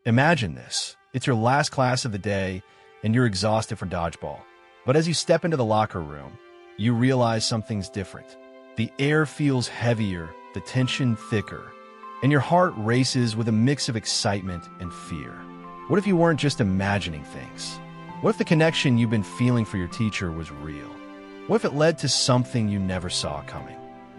Imagine this. It's your last class of the day, and you're exhausted from dodgeball. But as you step into the locker room, you realize something's different. The air feels heavier, the tension thicker, and your heart races with a mix of excitement and fear. What if you weren't just imagining things? What if the connection you've been feeling for your teacher was real? What if it led to something you never saw coming?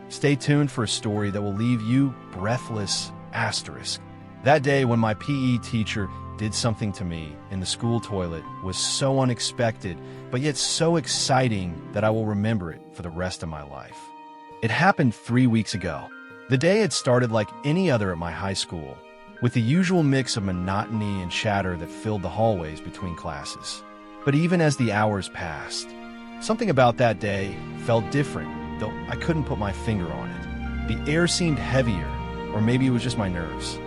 Stay tuned for a story that will leave you breathless. Asterisk. That day when my PE teacher did something to me in the school toilet was so unexpected, but yet so exciting that I will remember it for the rest of my life. It happened 3 weeks ago. The day had started like any other at my high school, with the usual mix of monotony and chatter that filled the hallways between classes. But even as the hours passed, something about that day felt different, though I couldn't put my finger on it. The air seemed heavier, or maybe it was just my nerves.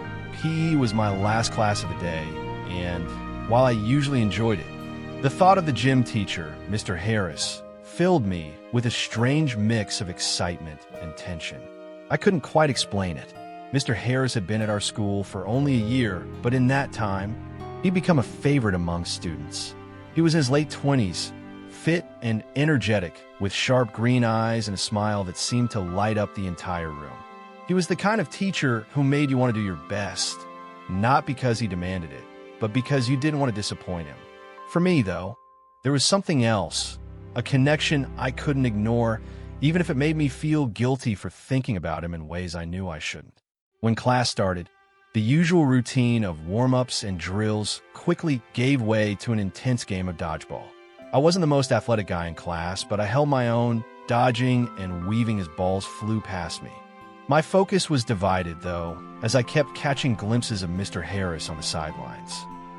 PE was my last class of the day, and while I usually enjoyed it, the thought of the gym teacher, Mr. Harris, filled me with a strange mix of excitement and tension. I couldn't quite explain it. Mr. Harris had been at our school for only a year, but in that time, he'd become a favorite among students. He was in his late 20s, fit and energetic, with sharp green eyes and a smile that seemed to light up the entire room. He was the kind of teacher who made you want to do your best, not because he demanded it, but because you didn't want to disappoint him. For me, though, there was something else, a connection I couldn't ignore, even if it made me feel guilty for thinking about him in ways I knew I shouldn't. When class started, the usual routine of warm-ups and drills quickly gave way to an intense game of dodgeball. I wasn't the most athletic guy in class, but I held my own, dodging and weaving as balls flew past me. My focus was divided, though, as I kept catching glimpses of Mr. Harris on the sidelines.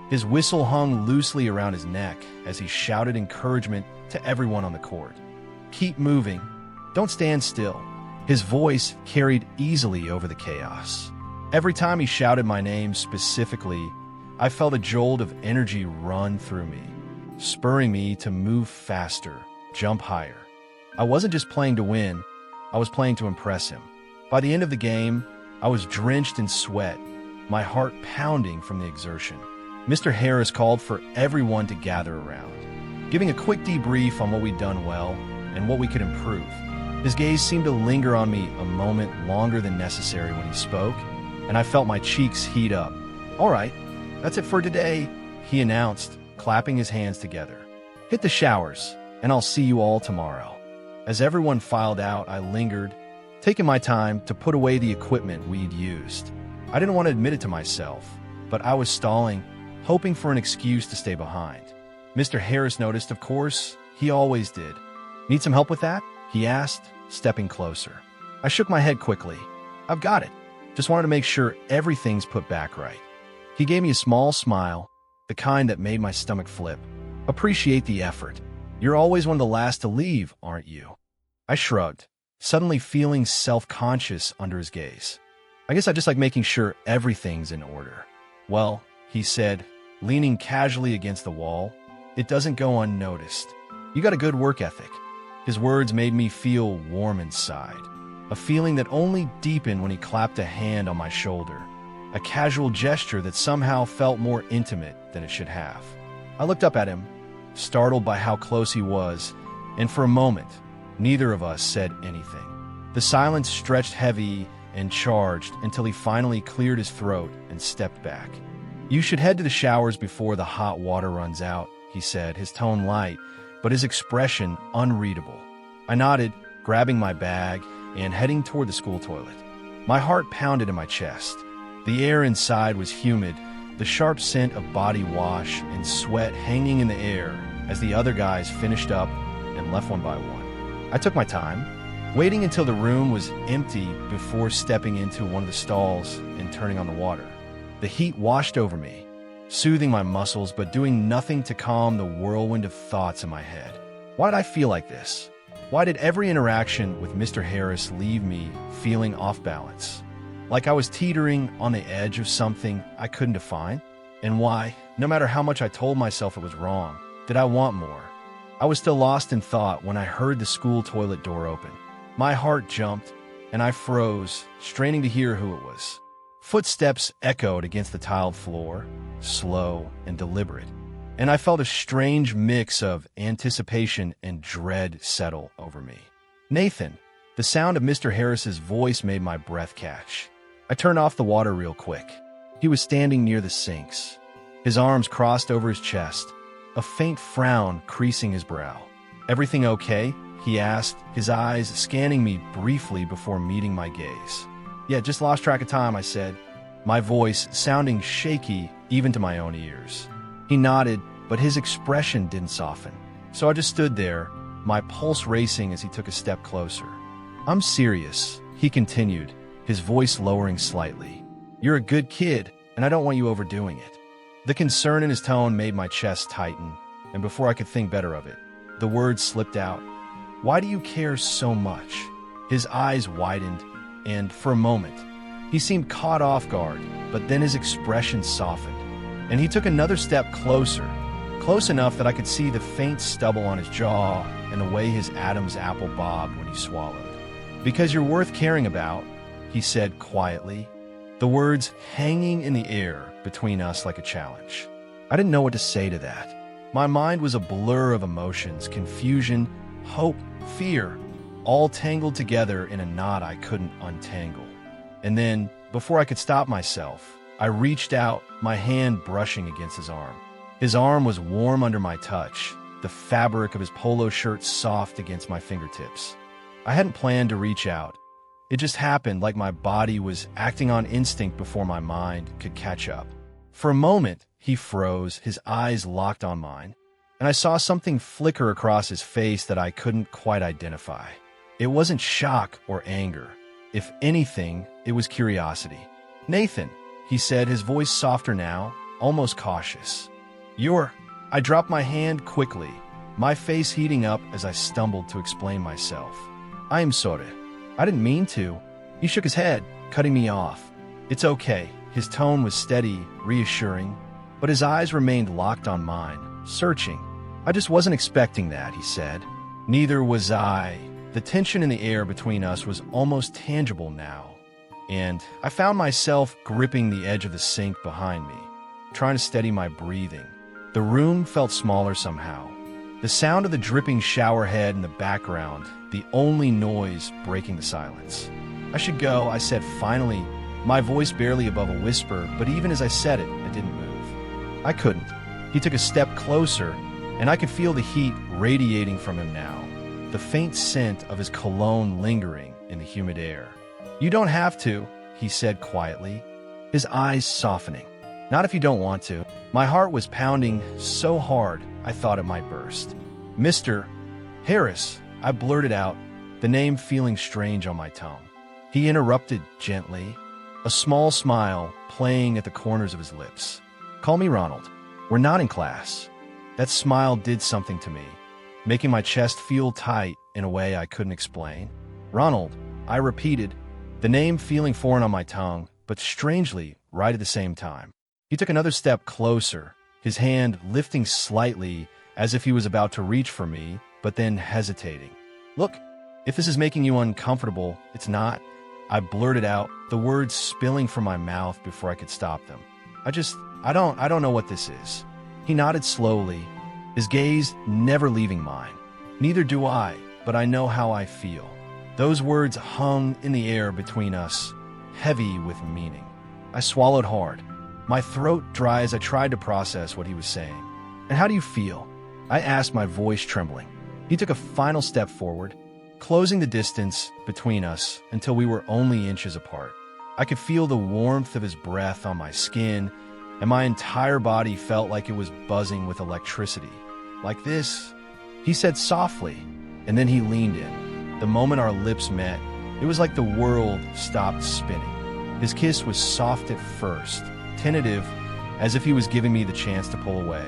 His whistle hung loosely around his neck as he shouted encouragement to everyone on the court. Keep moving. Don't stand still. His voice carried easily over the chaos. Every time he shouted my name specifically, I felt a jolt of energy run through me, spurring me to move faster, jump higher. I wasn't just playing to win, I was playing to impress him. By the end of the game, I was drenched in sweat, my heart pounding from the exertion. Mr. Harris called for everyone to gather around, giving a quick debrief on what we'd done well and what we could improve. His gaze seemed to linger on me a moment longer than necessary when he spoke, and I felt my cheeks heat up. "All right, that's it for today," he announced, clapping his hands together. "Hit the showers, and I'll see you all tomorrow." As everyone filed out, I lingered, taking my time to put away the equipment we'd used. I didn't want to admit it to myself, but I was stalling, hoping for an excuse to stay behind. Mr. Harris noticed, of course. He always did. "Need some help with that?" he asked, stepping closer. I shook my head quickly. "I've got it. Just wanted to make sure everything's put back right." He gave me a small smile, the kind that made my stomach flip. "Appreciate the effort. You're always one of the last to leave, aren't you?" I shrugged, suddenly feeling self-conscious under his gaze. "I guess I just like making sure everything's in order." "Well," he said, leaning casually against the wall, "it doesn't go unnoticed. You got a good work ethic." His words made me feel warm inside, a feeling that only deepened when he clapped a hand on my shoulder, a casual gesture that somehow felt more intimate than it should have. I looked up at him, startled by how close he was, and for a moment, neither of us said anything. The silence stretched heavy and charged until he finally cleared his throat and stepped back. "You should head to the showers before the hot water runs out," he said, his tone light, but his expression unreadable. I nodded, grabbing my bag and heading toward the school toilet. My heart pounded in my chest. The air inside was humid, the sharp scent of body wash and sweat hanging in the air as the other guys finished up and left one by one. I took my time, waiting until the room was empty before stepping into one of the stalls and turning on the water. The heat washed over me, soothing my muscles but doing nothing to calm the whirlwind of thoughts in my head. Why did I feel like this? Why did every interaction with Mr. Harris leave me feeling off balance? Like I was teetering on the edge of something I couldn't define? And why, no matter how much I told myself it was wrong, did I want more? I was still lost in thought when I heard the school toilet door open. My heart jumped, and I froze, straining to hear who it was. Footsteps echoed against the tiled floor, slow and deliberate, and I felt a strange mix of anticipation and dread settle over me. "Nathan." The sound of Mr. Harris's voice made my breath catch. I turned off the water real quick. He was standing near the sinks, his arms crossed over his chest, a faint frown creasing his brow. "Everything okay?" he asked, his eyes scanning me briefly before meeting my gaze. "Yeah, just lost track of time," I said, my voice sounding shaky even to my own ears. He nodded, but his expression didn't soften. So I just stood there, my pulse racing as he took a step closer. "I'm serious," he continued, his voice lowering slightly. "You're a good kid, and I don't want you overdoing it." The concern in his tone made my chest tighten, and before I could think better of it, the words slipped out. "Why do you care so much?" His eyes widened, and for a moment, he seemed caught off guard, but then his expression softened, and he took another step closer, close enough that I could see the faint stubble on his jaw and the way his Adam's apple bobbed when he swallowed. "Because you're worth caring about," he said quietly, the words hanging in the air between us like a challenge. I didn't know what to say to that. My mind was a blur of emotions, confusion, hope, fear, all tangled together in a knot I couldn't untangle. And then, before I could stop myself, I reached out, my hand brushing against his arm. His arm was warm under my touch, the fabric of his polo shirt soft against my fingertips. I hadn't planned to reach out. It just happened, like my body was acting on instinct before my mind could catch up. For a moment, he froze, his eyes locked on mine, and I saw something flicker across his face that I couldn't quite identify. It wasn't shock or anger. If anything, it was curiosity. "Nathan," he said, his voice softer now, almost cautious. I dropped my hand quickly, my face heating up as I stumbled to explain myself. "I am sorry. I didn't mean to." He shook his head, cutting me off. "It's okay." His tone was steady, reassuring, but his eyes remained locked on mine, searching. "I just wasn't expecting that," he said. Neither was I. The tension in the air between us was almost tangible now, and I found myself gripping the edge of the sink behind me, trying to steady my breathing. The room felt smaller somehow. The sound of the dripping shower head in the background, the only noise breaking the silence. "I should go," I said finally, my voice barely above a whisper, but even as I said it, I didn't move. I couldn't. He took a step closer, and I could feel the heat radiating from him now, the faint scent of his cologne lingering in the humid air. "You don't have to," he said quietly, his eyes softening. "Not if you don't want to." My heart was pounding so hard I thought it might burst. "Mr. Harris," I blurted out, the name feeling strange on my tongue. He interrupted gently, a small smile playing at the corners of his lips. "Call me Ronald. We're not in class." That smile did something to me, making my chest feel tight in a way I couldn't explain. "Ronald," I repeated, the name feeling foreign on my tongue, but strangely right at the same time. He took another step closer, his hand lifting slightly as if he was about to reach for me, but then hesitating. "Look, if this is making you uncomfortable, it's not," I blurted out, the words spilling from my mouth before I could stop them. I don't know what this is." He nodded slowly, his gaze never leaving mine. "Neither do I, but I know how I feel." Those words hung in the air between us, heavy with meaning. I swallowed hard, my throat dry as I tried to process what he was saying. "And how do you feel?" I asked, my voice trembling. He took a final step forward, closing the distance between us until we were only inches apart. I could feel the warmth of his breath on my skin, and my entire body felt like it was buzzing with electricity. "Like this," he said softly, and then he leaned in. The moment our lips met, it was like the world stopped spinning. His kiss was soft at first, tentative, as if he was giving me the chance to pull away.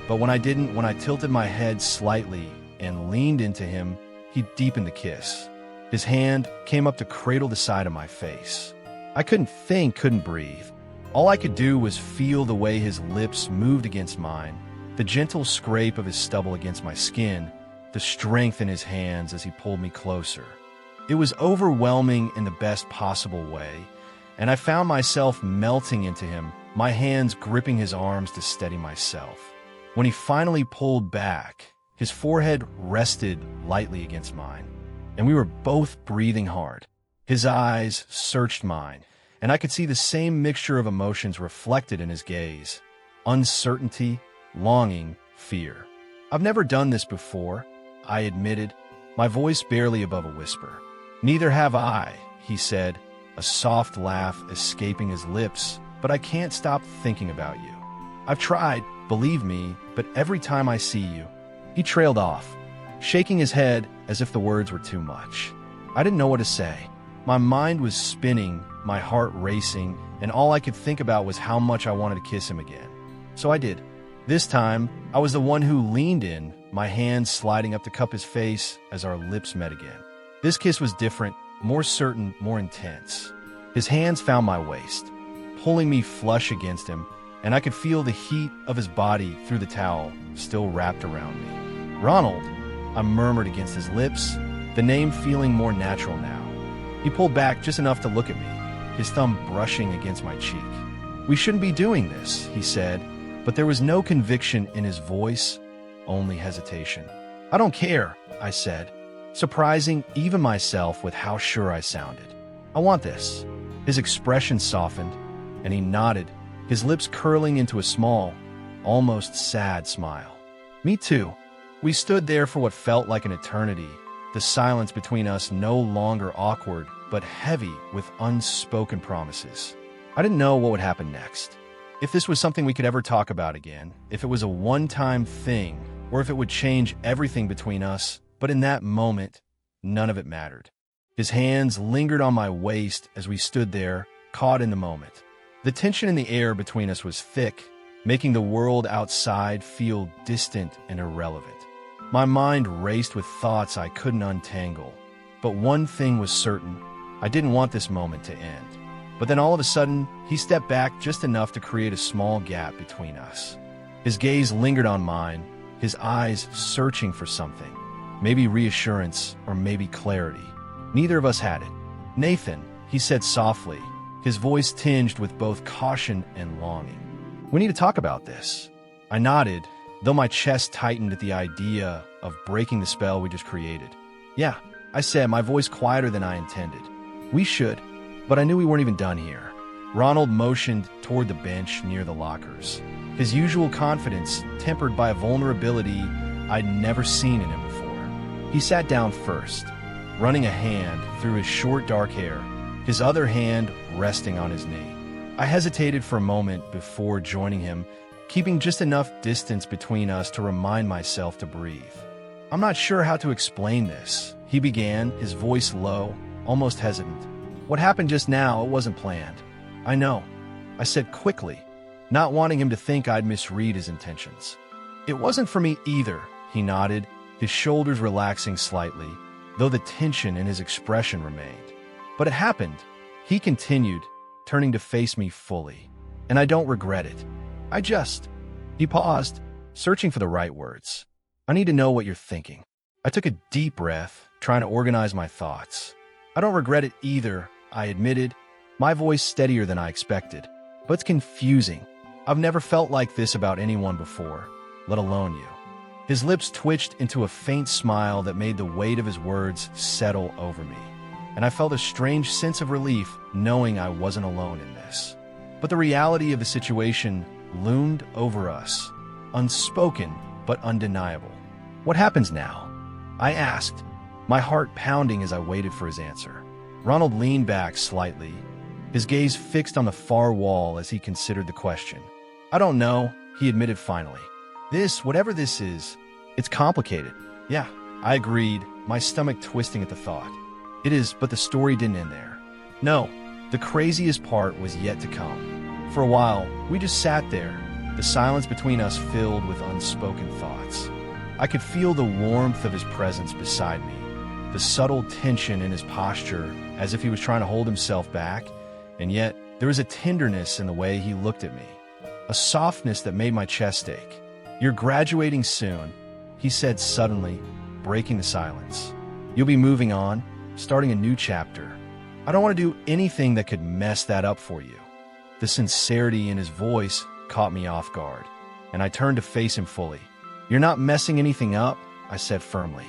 But when I tilted my head slightly and leaned into him, he deepened the kiss. His hand came up to cradle the side of my face. I couldn't breathe. All I could do was feel the way his lips moved against mine, the gentle scrape of his stubble against my skin, the strength in his hands as he pulled me closer. It was overwhelming in the best possible way, and I found myself melting into him, my hands gripping his arms to steady myself. When he finally pulled back, his forehead rested lightly against mine, and we were both breathing hard. His eyes searched mine, and I could see the same mixture of emotions reflected in his gaze: uncertainty, longing, fear. "I've never done this before," I admitted, my voice barely above a whisper. "Neither have I," he said, a soft laugh escaping his lips, "but I can't stop thinking about you. I've tried, believe me, but every time I see you." He trailed off, shaking his head as if the words were too much. I didn't know what to say. My mind was spinning, my heart racing, and all I could think about was how much I wanted to kiss him again. So I did. This time, I was the one who leaned in, my hands sliding up to cup his face as our lips met again. This kiss was different, more certain, more intense. His hands found my waist, pulling me flush against him, and I could feel the heat of his body through the towel still wrapped around me. "Ronald," I murmured against his lips, the name feeling more natural now. He pulled back just enough to look at me, his thumb brushing against my cheek. "We shouldn't be doing this," he said, but there was no conviction in his voice, only hesitation. "I don't care," I said, surprising even myself with how sure I sounded. "I want this." His expression softened, and he nodded, his lips curling into a small, almost sad smile. "Me too." We stood there for what felt like an eternity, the silence between us no longer awkward, but heavy with unspoken promises. I didn't know what would happen next. If this was something we could ever talk about again, if it was a one-time thing, or if it would change everything between us, but in that moment, none of it mattered. His hands lingered on my waist as we stood there, caught in the moment. The tension in the air between us was thick, making the world outside feel distant and irrelevant. My mind raced with thoughts I couldn't untangle. But one thing was certain: I didn't want this moment to end. But then all of a sudden, he stepped back just enough to create a small gap between us. His gaze lingered on mine, his eyes searching for something. Maybe reassurance, or maybe clarity. Neither of us had it. "Nathan," he said softly, his voice tinged with both caution and longing. "We need to talk about this." I nodded, though my chest tightened at the idea of breaking the spell we just created. "Yeah," I said, my voice quieter than I intended. "We should," but I knew we weren't even done here. Ronald motioned toward the bench near the lockers, his usual confidence tempered by a vulnerability I'd never seen in him before. He sat down first, running a hand through his short dark hair, his other hand resting on his knee. I hesitated for a moment before joining him, keeping just enough distance between us to remind myself to breathe. "I'm not sure how to explain this," he began, his voice low, almost hesitant. "What happened just now, it wasn't planned." "I know," I said quickly, not wanting him to think I'd misread his intentions. "It wasn't for me either," he nodded, his shoulders relaxing slightly, though the tension in his expression remained. "But it happened," he continued, turning to face me fully. "And I don't regret it. I just..." He paused, searching for the right words. "I need to know what you're thinking." I took a deep breath, trying to organize my thoughts. "I don't regret it either," I admitted, my voice steadier than I expected. "But it's confusing. I've never felt like this about anyone before, let alone you." His lips twitched into a faint smile that made the weight of his words settle over me, and I felt a strange sense of relief knowing I wasn't alone in this. But the reality of the situation loomed over us, unspoken but undeniable. "What happens now?" I asked, my heart pounding as I waited for his answer. Ronald leaned back slightly, his gaze fixed on the far wall as he considered the question. "I don't know," he admitted finally. Whatever this is, it's complicated." "Yeah," I agreed, my stomach twisting at the thought. "It is, but the story didn't end there. No, the craziest part was yet to come." For a while, we just sat there, the silence between us filled with unspoken thoughts. I could feel the warmth of his presence beside me, the subtle tension in his posture as if he was trying to hold himself back, and yet there was a tenderness in the way he looked at me, a softness that made my chest ache. "You're graduating soon," he said suddenly, breaking the silence. "You'll be moving on, starting a new chapter. I don't want to do anything that could mess that up for you. The sincerity in his voice caught me off guard, and I turned to face him fully. You're not messing anything up, I said firmly.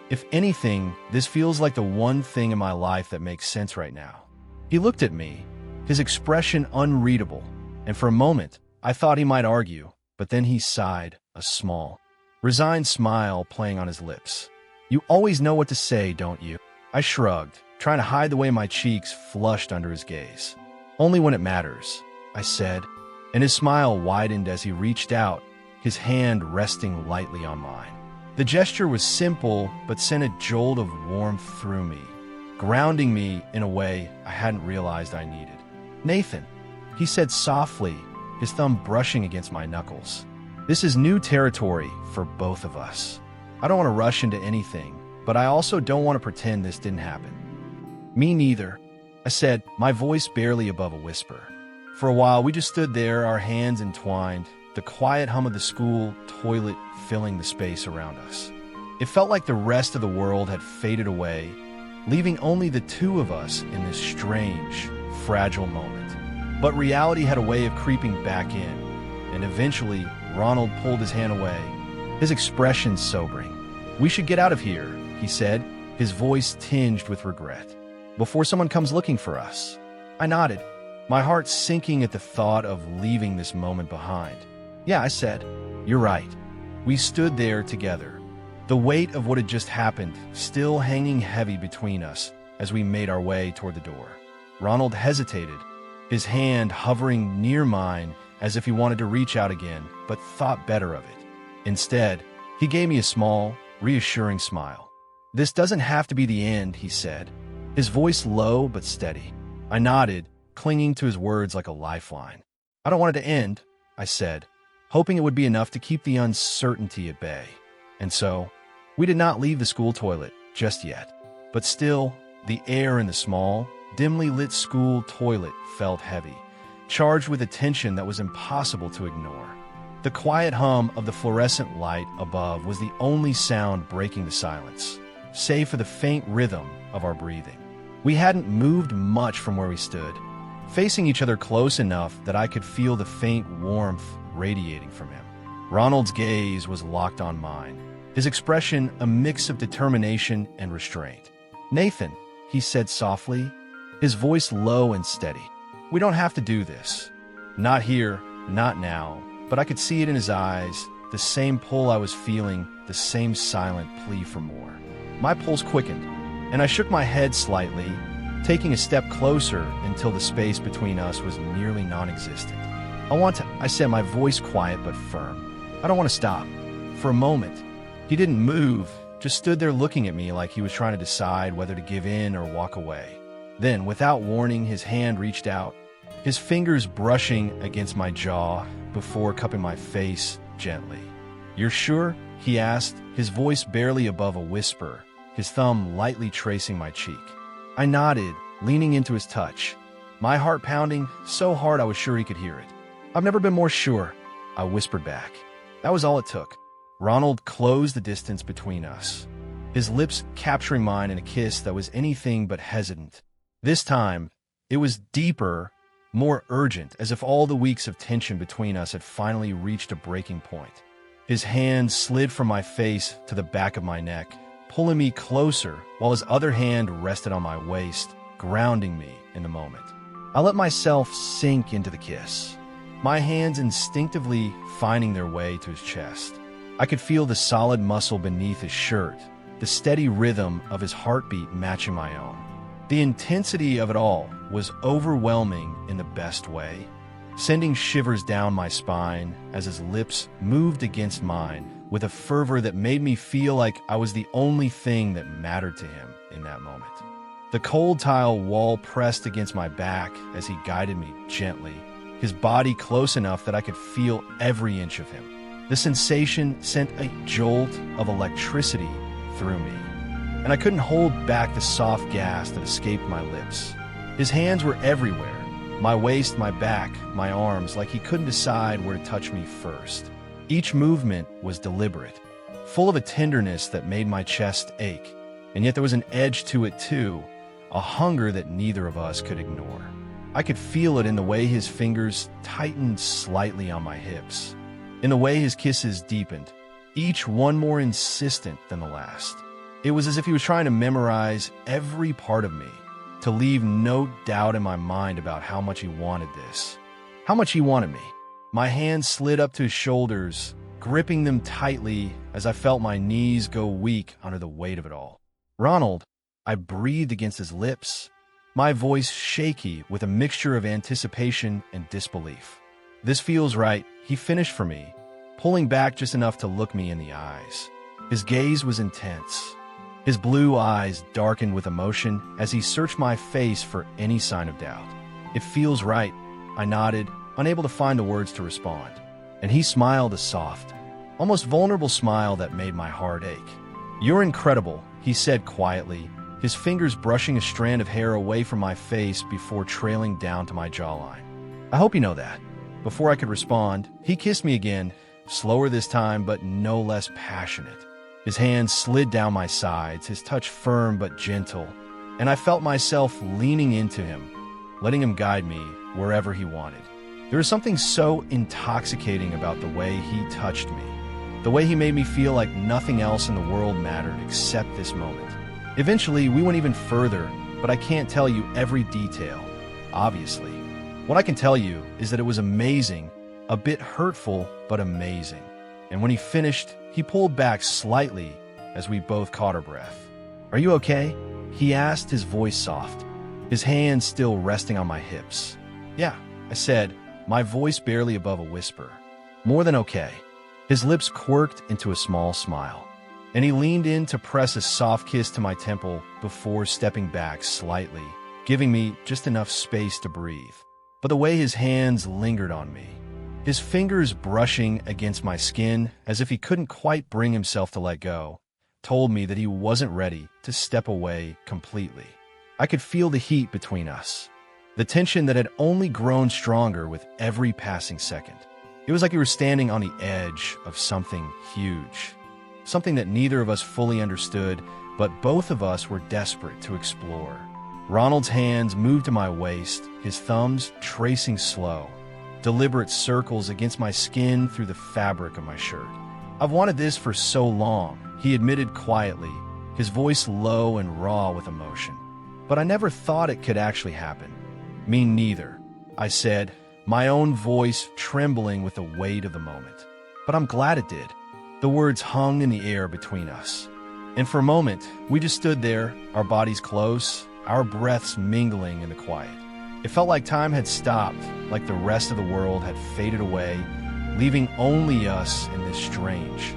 If anything, this feels like the one thing in my life that makes sense right now. He looked at me, his expression unreadable, and for a moment, I thought he might argue, but then he sighed, a small, resigned smile playing on his lips. You always know what to say, don't you? I shrugged, trying to hide the way my cheeks flushed under his gaze. Only when it matters, I said, and his smile widened as he reached out, his hand resting lightly on mine. The gesture was simple, but sent a jolt of warmth through me, grounding me in a way I hadn't realized I needed. Nathan, he said softly, his thumb brushing against my knuckles. This is new territory for both of us. I don't want to rush into anything, but I also don't want to pretend this didn't happen. Me neither, I said, my voice barely above a whisper. For a while, we just stood there, our hands entwined, the quiet hum of the school toilet filling the space around us. It felt like the rest of the world had faded away, leaving only the two of us in this strange, fragile moment. But reality had a way of creeping back in, and eventually, Ronald pulled his hand away, his expression sobering. We should get out of here, he said, his voice tinged with regret, before someone comes looking for us. I nodded, my heart sinking at the thought of leaving this moment behind. Yeah, I said, you're right. We stood there together, the weight of what had just happened still hanging heavy between us as we made our way toward the door. Ronald hesitated, his hand hovering near mine as if he wanted to reach out again, but thought better of it. Instead, he gave me a small, reassuring smile. This doesn't have to be the end, he said, his voice low but steady. I nodded, clinging to his words like a lifeline. I don't want it to end, I said, hoping it would be enough to keep the uncertainty at bay. And so, we did not leave the school toilet just yet. But still, the air in the small, dimly lit school toilet felt heavy, charged with a tension that was impossible to ignore. The quiet hum of the fluorescent light above was the only sound breaking the silence, save for the faint rhythm of our breathing. We hadn't moved much from where we stood, facing each other close enough that I could feel the faint warmth radiating from him. Ronald's gaze was locked on mine, his expression a mix of determination and restraint. Nathan, he said softly, his voice low and steady. We don't have to do this. Not here, not now, but I could see it in his eyes, the same pull I was feeling, the same silent plea for more. My pulse quickened, and I shook my head slightly, taking a step closer until the space between us was nearly non-existent. I said, my voice quiet but firm. I don't want to stop. For a moment, he didn't move, just stood there looking at me like he was trying to decide whether to give in or walk away. Then, without warning, his hand reached out, his fingers brushing against my jaw before cupping my face gently. You're sure? He asked, his voice barely above a whisper, his thumb lightly tracing my cheek. I nodded, leaning into his touch, my heart pounding so hard I was sure he could hear it. I've never been more sure, I whispered back. That was all it took. Ronald closed the distance between us, his lips capturing mine in a kiss that was anything but hesitant. This time, it was deeper, more urgent, as if all the weeks of tension between us had finally reached a breaking point. His hand slid from my face to the back of my neck, pulling me closer while his other hand rested on my waist, grounding me in the moment. I let myself sink into the kiss, my hands instinctively finding their way to his chest. I could feel the solid muscle beneath his shirt, the steady rhythm of his heartbeat matching my own. The intensity of it all was overwhelming in the best way, sending shivers down my spine as his lips moved against mine with a fervor that made me feel like I was the only thing that mattered to him in that moment. The cold tile wall pressed against my back as he guided me gently, his body close enough that I could feel every inch of him. The sensation sent a jolt of electricity through me, and I couldn't hold back the soft gas that escaped my lips. His hands were everywhere, my waist, my back, my arms, like he couldn't decide where to touch me first. Each movement was deliberate, full of a tenderness that made my chest ache, and yet there was an edge to it too, a hunger that neither of us could ignore. I could feel it in the way his fingers tightened slightly on my hips, in the way his kisses deepened, each one more insistent than the last. It was as if he was trying to memorize every part of me, to leave no doubt in my mind about how much he wanted this, how much he wanted me. My hands slid up to his shoulders, gripping them tightly as I felt my knees go weak under the weight of it all. "Ronald," I breathed against his lips, my voice shaky with a mixture of anticipation and disbelief. "This feels right," he finished for me, pulling back just enough to look me in the eyes. His gaze was intense. His blue eyes darkened with emotion as he searched my face for any sign of doubt. "It feels right," I nodded, unable to find the words to respond. And he smiled a soft, almost vulnerable smile that made my heart ache. "You're incredible," he said quietly, his fingers brushing a strand of hair away from my face before trailing down to my jawline. "I hope you know that." Before I could respond, he kissed me again, slower this time but no less passionate. His hands slid down my sides, his touch firm but gentle, and I felt myself leaning into him, letting him guide me wherever he wanted. There was something so intoxicating about the way he touched me, the way he made me feel like nothing else in the world mattered except this moment. Eventually, we went even further, but I can't tell you every detail, obviously. What I can tell you is that it was amazing, a bit hurtful, but amazing. And when he finished, he pulled back slightly as we both caught our breath. "Are you okay?" he asked, his voice soft, his hands still resting on my hips. "Yeah," I said, my voice barely above a whisper. "More than okay." His lips quirked into a small smile, and he leaned in to press a soft kiss to my temple before stepping back slightly, giving me just enough space to breathe. But the way his hands lingered on me, his fingers brushing against my skin as if he couldn't quite bring himself to let go, told me that he wasn't ready to step away completely. I could feel the heat between us, the tension that had only grown stronger with every passing second. It was like we were standing on the edge of something huge, something that neither of us fully understood, but both of us were desperate to explore. Ronald's hands moved to my waist, his thumbs tracing slow, deliberate circles against my skin through the fabric of my shirt. "I've wanted this for so long," he admitted quietly, his voice low and raw with emotion. "But I never thought it could actually happen." "Me neither," I said, my own voice trembling with the weight of the moment. "But I'm glad it did." The words hung in the air between us. And for a moment, we just stood there, our bodies close, our breaths mingling in the quiet. It felt like time had stopped, like the rest of the world had faded away, leaving only us in this strange,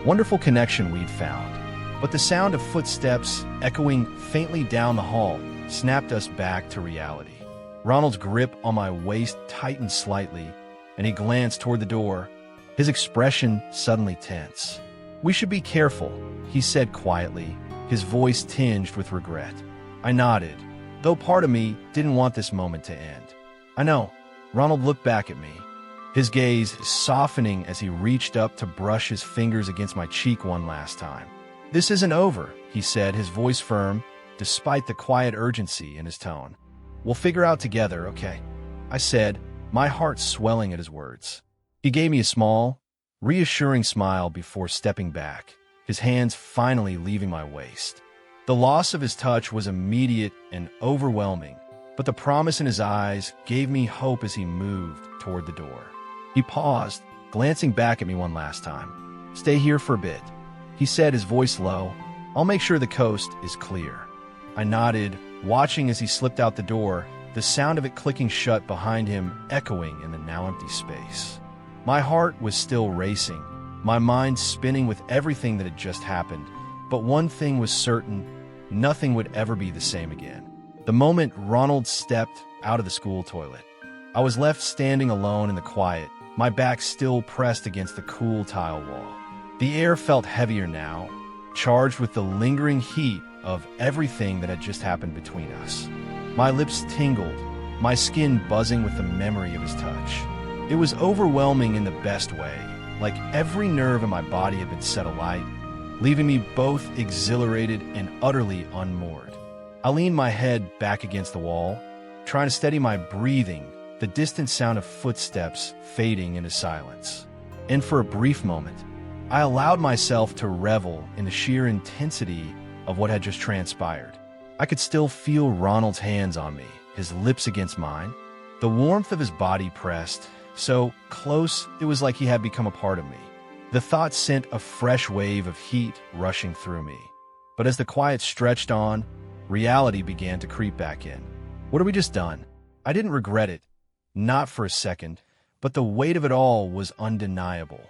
wonderful connection we'd found. But the sound of footsteps echoing faintly down the hall snapped us back to reality. Ronald's grip on my waist tightened slightly, and he glanced toward the door, his expression suddenly tense. "We should be careful," he said quietly, his voice tinged with regret. I nodded, though part of me didn't want this moment to end. "I know." Ronald looked back at me, his gaze softening as he reached up to brush his fingers against my cheek one last time. "This isn't over," he said, his voice firm, despite the quiet urgency in his tone. "We'll figure out together, okay?" I said, my heart swelling at his words. He gave me a small, reassuring smile before stepping back, his hands finally leaving my waist. The loss of his touch was immediate and overwhelming, but the promise in his eyes gave me hope as he moved toward the door. He paused, glancing back at me one last time. "Stay here for a bit," he said, his voice low. "I'll make sure the coast is clear." I nodded, watching as he slipped out the door, the sound of it clicking shut behind him echoing in the now empty space. My heart was still racing, my mind spinning with everything that had just happened, but one thing was certain: nothing would ever be the same again. The moment Ronald stepped out of the school toilet, I was left standing alone in the quiet, my back still pressed against the cool tile wall. The air felt heavier now, charged with the lingering heat of everything that had just happened between us. My lips tingled, my skin buzzing with the memory of his touch. It was overwhelming in the best way, like every nerve in my body had been set alight, leaving me both exhilarated and utterly unmoored. I leaned my head back against the wall, trying to steady my breathing, the distant sound of footsteps fading into silence. And for a brief moment, I allowed myself to revel in the sheer intensity of what had just transpired. I could still feel Ronald's hands on me, his lips against mine, the warmth of his body pressed, so close it was like he had become a part of me. The thought sent a fresh wave of heat rushing through me. But as the quiet stretched on, reality began to creep back in. What had we just done? I didn't regret it, not for a second, but the weight of it all was undeniable.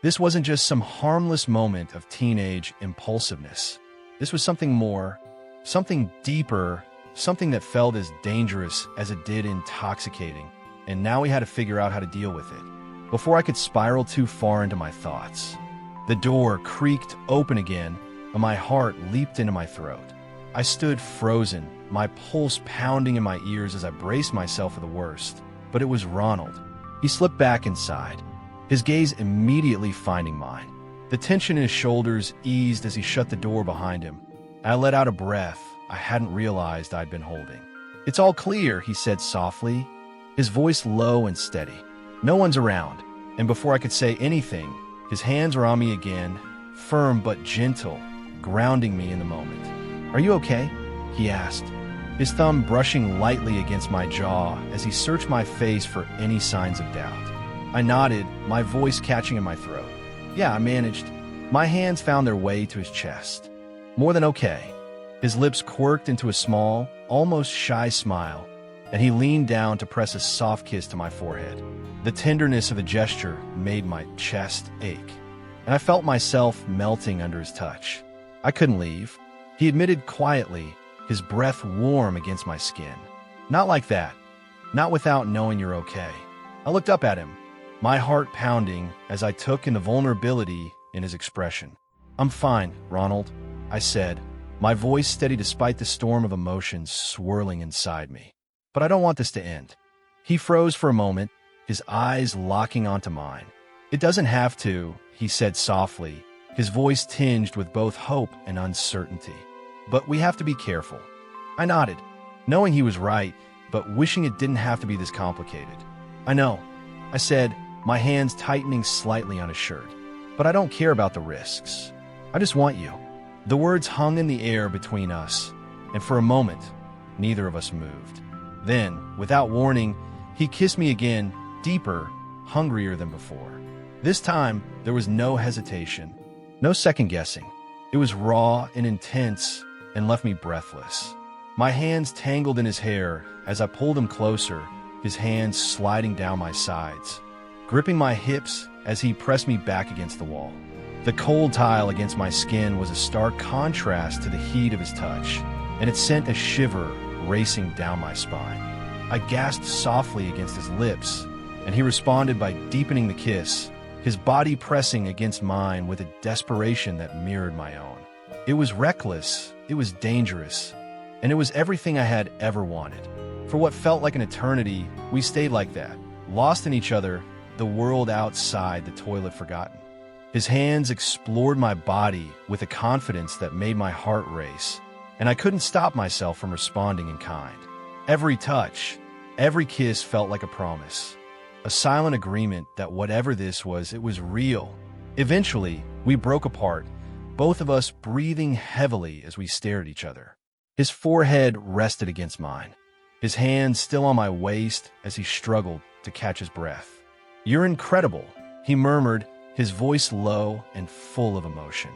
This wasn't just some harmless moment of teenage impulsiveness. This was something more, something deeper, something that felt as dangerous as it did intoxicating, and now we had to figure out how to deal with it. Before I could spiral too far into my thoughts, the door creaked open again, and my heart leaped into my throat. I stood frozen, my pulse pounding in my ears as I braced myself for the worst. But it was Ronald. He slipped back inside, his gaze immediately finding mine. The tension in his shoulders eased as he shut the door behind him. I let out a breath I hadn't realized I'd been holding. "It's all clear," he said softly, his voice low and steady. "No one's around." And before I could say anything, his hands were on me again, firm but gentle, grounding me in the moment. "Are you okay?" he asked, his thumb brushing lightly against my jaw as he searched my face for any signs of doubt. I nodded, my voice catching in my throat. "Yeah, I managed." My hands found their way to his chest. "More than okay." His lips quirked into a small, almost shy smile, and he leaned down to press a soft kiss to my forehead. The tenderness of the gesture made my chest ache, and I felt myself melting under his touch. I couldn't leave, he admitted quietly, his breath warm against my skin. "Not like that. Not without knowing you're okay." I looked up at him, my heart pounding as I took in the vulnerability in his expression. "I'm fine, Ronald," I said, my voice steady despite the storm of emotions swirling inside me. "But I don't want this to end." He froze for a moment, his eyes locking onto mine. "It doesn't have to," he said softly, his voice tinged with both hope and uncertainty. "But we have to be careful." I nodded, knowing he was right, but wishing it didn't have to be this complicated. "I know," I said, my hands tightening slightly on his shirt. "But I don't care about the risks. I just want you." The words hung in the air between us, and for a moment, neither of us moved. Then, without warning, he kissed me again, deeper, hungrier than before. This time, there was no hesitation, no second-guessing. It was raw and intense and left me breathless. My hands tangled in his hair as I pulled him closer, his hands sliding down my sides, gripping my hips as he pressed me back against the wall. The cold tile against my skin was a stark contrast to the heat of his touch, and it sent a shiver racing down my spine. I gasped softly against his lips, and he responded by deepening the kiss, his body pressing against mine with a desperation that mirrored my own. It was reckless, it was dangerous, and it was everything I had ever wanted. For what felt like an eternity, we stayed like that, lost in each other, the world outside the toilet forgotten. His hands explored my body with a confidence that made my heart race, and I couldn't stop myself from responding in kind. Every touch, every kiss felt like a promise, a silent agreement that whatever this was, it was real. Eventually, we broke apart, both of us breathing heavily as we stared at each other. His forehead rested against mine, his hands still on my waist as he struggled to catch his breath. "You're incredible," he murmured, his voice low and full of emotion.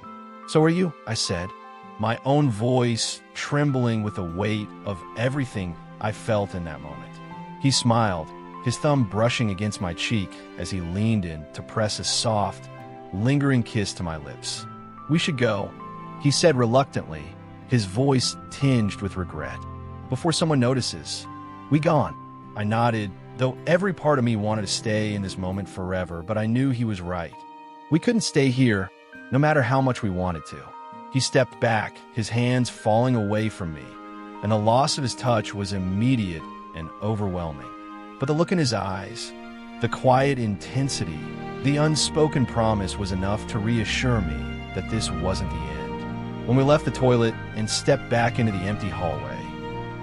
"So are you," I said, my own voice trembling with the weight of everything I felt in that moment. He smiled, his thumb brushing against my cheek as he leaned in to press a soft, lingering kiss to my lips. "We should go," he said reluctantly, his voice tinged with regret. "Before someone notices." "We gone?" I nodded, though every part of me wanted to stay in this moment forever, but I knew he was right. We couldn't stay here, no matter how much we wanted to. He stepped back, his hands falling away from me, and the loss of his touch was immediate and overwhelming. But the look in his eyes, the quiet intensity, the unspoken promise was enough to reassure me that this wasn't the end. When we left the toilet and stepped back into the empty hallway,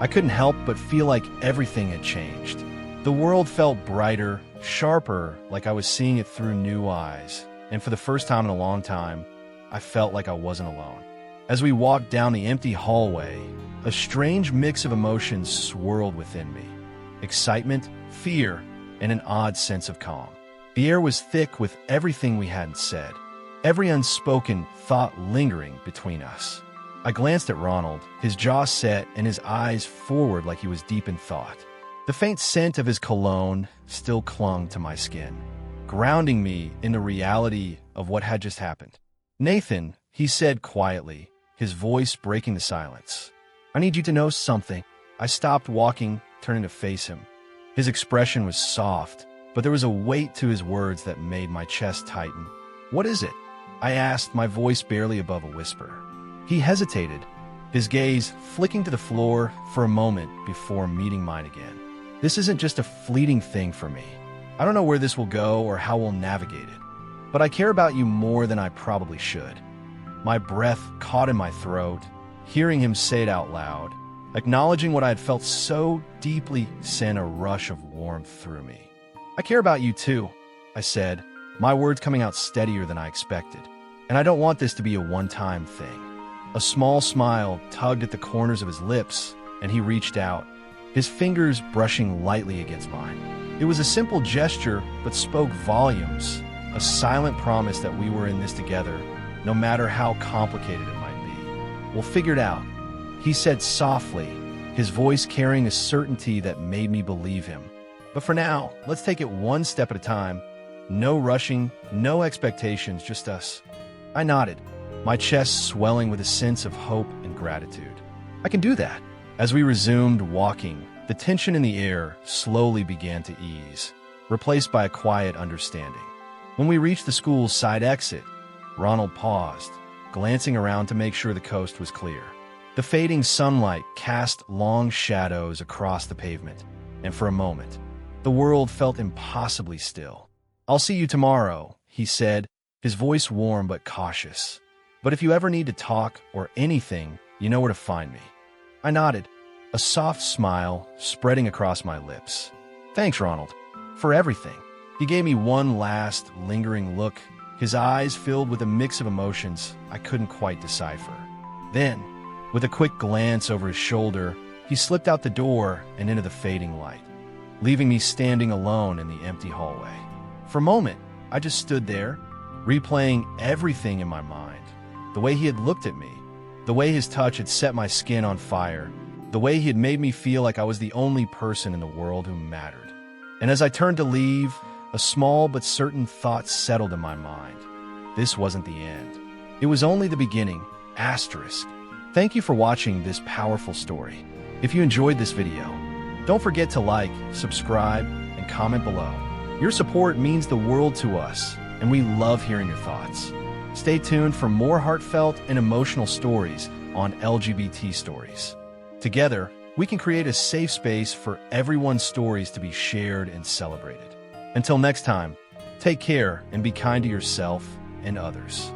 I couldn't help but feel like everything had changed. The world felt brighter, sharper, like I was seeing it through new eyes. And for the first time in a long time, I felt like I wasn't alone. As we walked down the empty hallway, a strange mix of emotions swirled within me. Excitement, fear, and an odd sense of calm. The air was thick with everything we hadn't said, every unspoken thought lingering between us. I glanced at Ronald, his jaw set and his eyes forward like he was deep in thought. The faint scent of his cologne still clung to my skin, grounding me in the reality of what had just happened. "Nathan," he said quietly, his voice breaking the silence. "I need you to know something." I stopped walking, turning to face him. His expression was soft, but there was a weight to his words that made my chest tighten. "What is it?" I asked, my voice barely above a whisper. He hesitated, his gaze flicking to the floor for a moment before meeting mine again. "This isn't just a fleeting thing for me. I don't know where this will go or how we'll navigate it, but I care about you more than I probably should." My breath caught in my throat, hearing him say it out loud, acknowledging what I had felt so deeply, sent a rush of warmth through me. "I care about you too," I said, my words coming out steadier than I expected. "And I don't want this to be a one-time thing." A small smile tugged at the corners of his lips, and he reached out, his fingers brushing lightly against mine. It was a simple gesture, but spoke volumes, a silent promise that we were in this together, no matter how complicated it might be. "We'll figure it out," he said softly, his voice carrying a certainty that made me believe him. "But for now, let's take it one step at a time. No rushing, no expectations, just us." I nodded, my chest swelling with a sense of hope and gratitude. "I can do that." As we resumed walking, the tension in the air slowly began to ease, replaced by a quiet understanding. When we reached the school's side exit, Ronald paused, glancing around to make sure the coast was clear. The fading sunlight cast long shadows across the pavement, and for a moment, the world felt impossibly still. "I'll see you tomorrow," he said, his voice warm but cautious. "But if you ever need to talk or anything, you know where to find me." I nodded, a soft smile spreading across my lips. "Thanks, Ronald, for everything." He gave me one last, lingering look, his eyes filled with a mix of emotions I couldn't quite decipher. Then, with a quick glance over his shoulder, he slipped out the door and into the fading light, leaving me standing alone in the empty hallway. For a moment, I just stood there, replaying everything in my mind. The way he had looked at me, the way his touch had set my skin on fire, the way he had made me feel like I was the only person in the world who mattered. And as I turned to leave, a small but certain thought settled in my mind. This wasn't the end. It was only the beginning. Asterisk. Thank you for watching this powerful story. If you enjoyed this video, don't forget to like, subscribe, and comment below. Your support means the world to us, and we love hearing your thoughts. Stay tuned for more heartfelt and emotional stories on LGBT Stories. Together, we can create a safe space for everyone's stories to be shared and celebrated. Until next time, take care and be kind to yourself and others.